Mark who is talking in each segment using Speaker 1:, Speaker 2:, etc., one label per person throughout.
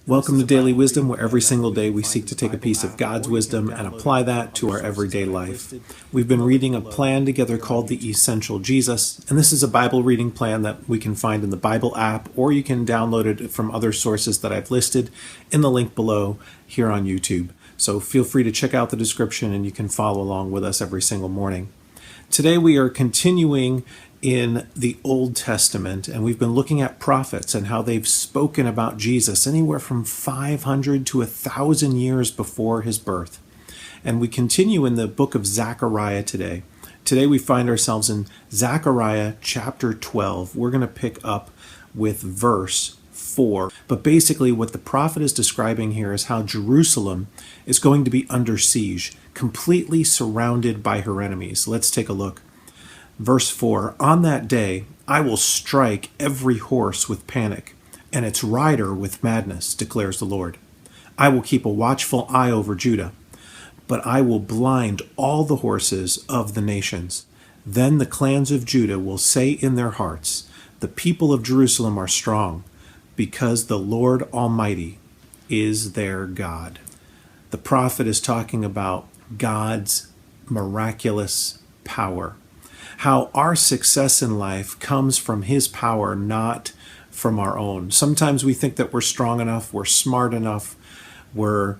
Speaker 1: Welcome to Daily Wisdom, where every single day we seek to take a piece of God's wisdom and apply that to our everyday life. We've been reading a plan together called The Essential Jesus, and this is a Bible reading plan that we can find in the Bible app, or you can download it from other sources that I've listed in the link below here on YouTube. So feel free to check out the description and you can follow along with us every single morning. Today we are continuing in the Old Testament, and we've been looking at prophets and how they've spoken about Jesus anywhere from 500 to 1,000 years before his birth. And we continue in the book of Zachariah today. Today we find ourselves in Zachariah chapter 12. We're going to pick up with verse 4. But basically what the prophet is describing here is how Jerusalem is going to be under siege, completely surrounded by her enemies. Let's take a look. Verse 4, "On that day I will strike every horse with panic, and its rider with madness, declares the Lord. I will keep a watchful eye over Judah, but I will blind all the horses of the nations. Then the clans of Judah will say in their hearts, the people of Jerusalem are strong, because the Lord Almighty is their God." The prophet is talking about God's miraculous power. How our success in life comes from his power, not from our own. Sometimes we think that we're strong enough, we're smart enough, we're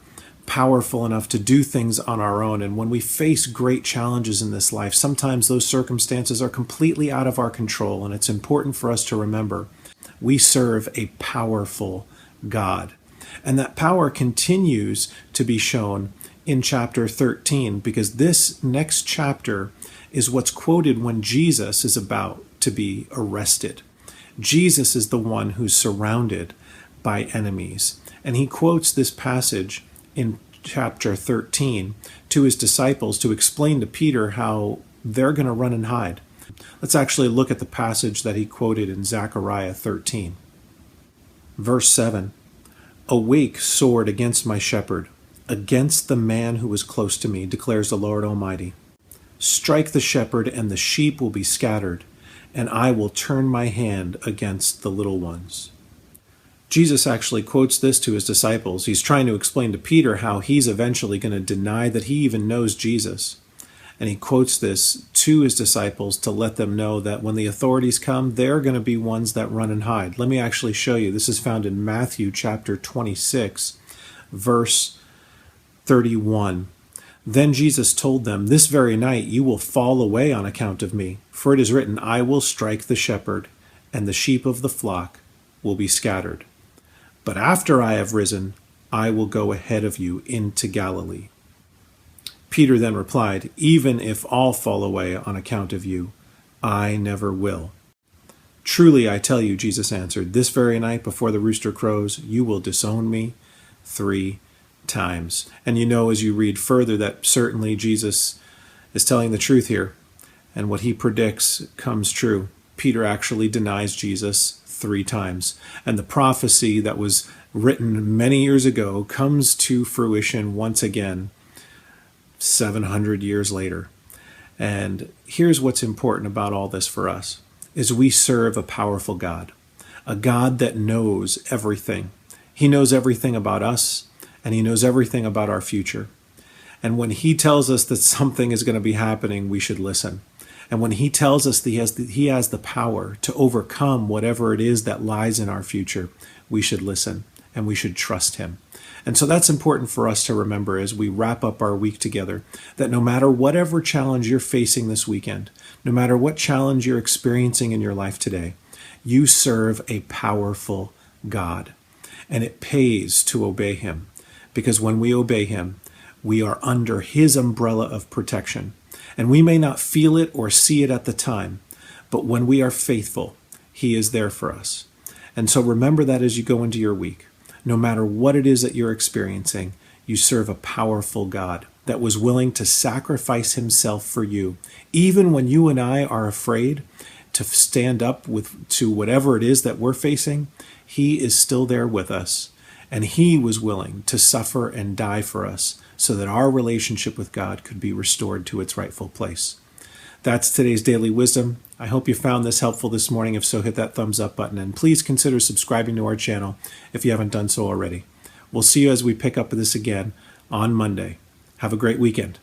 Speaker 1: powerful enough to do things on our own. And when we face great challenges in this life, sometimes those circumstances are completely out of our control. And it's important for us to remember we serve a powerful God. And that power continues to be shown in chapter 13, because this next chapter is what's quoted when Jesus is about to be arrested. Jesus is the one who's surrounded by enemies. And he quotes this passage in chapter 13 to his disciples to explain to Peter how they're going to run and hide. Let's actually look at the passage that he quoted in Zechariah 13. Verse 7, "Awake, sword, against my shepherd, against the man who is close to me, declares the Lord Almighty. Strike the shepherd, and the sheep will be scattered, and I will turn my hand against the little ones." Jesus actually quotes this to his disciples. He's trying to explain to Peter how he's eventually going to deny that he even knows Jesus. And he quotes this to his disciples to let them know that when the authorities come, they're going to be ones that run and hide. Let me actually show you. This is found in Matthew chapter 26, verse 31. "Then Jesus told them, 'This very night you will fall away on account of me, for it is written, I will strike the shepherd, and the sheep of the flock will be scattered. But after I have risen, I will go ahead of you into Galilee.' Peter then replied, 'Even if all fall away on account of you, I never will.' 'Truly I tell you,' Jesus answered, 'this very night before the rooster crows, you will disown me 3 times." And you know, as you read further, that certainly Jesus is telling the truth here, and what he predicts comes true. Peter actually denies Jesus 3 times, and the prophecy that was written many years ago comes to fruition once again 700 years later. And here's what's important about all this for us, is we serve a powerful God, a God that knows everything. He knows everything about us, and he knows everything about our future. And when he tells us that something is going to be happening, we should listen. And when he tells us that he has the power to overcome whatever it is that lies in our future, we should listen and we should trust him. And so that's important for us to remember as we wrap up our week together, that no matter whatever challenge you're facing this weekend, no matter what challenge you're experiencing in your life today, you serve a powerful God. And it pays to obey him. Because when we obey him, we are under his umbrella of protection. And we may not feel it or see it at the time, but when we are faithful, he is there for us. And so remember that as you go into your week. No matter what it is that you're experiencing, you serve a powerful God that was willing to sacrifice himself for you. Even when you and I are afraid to stand up to whatever it is that we're facing, he is still there with us. And he was willing to suffer and die for us so that our relationship with God could be restored to its rightful place. That's today's Daily Wisdom. I hope you found this helpful this morning. If so, hit that thumbs up button, and please consider subscribing to our channel if you haven't done so already. We'll see you as we pick up this again on Monday. Have a great weekend.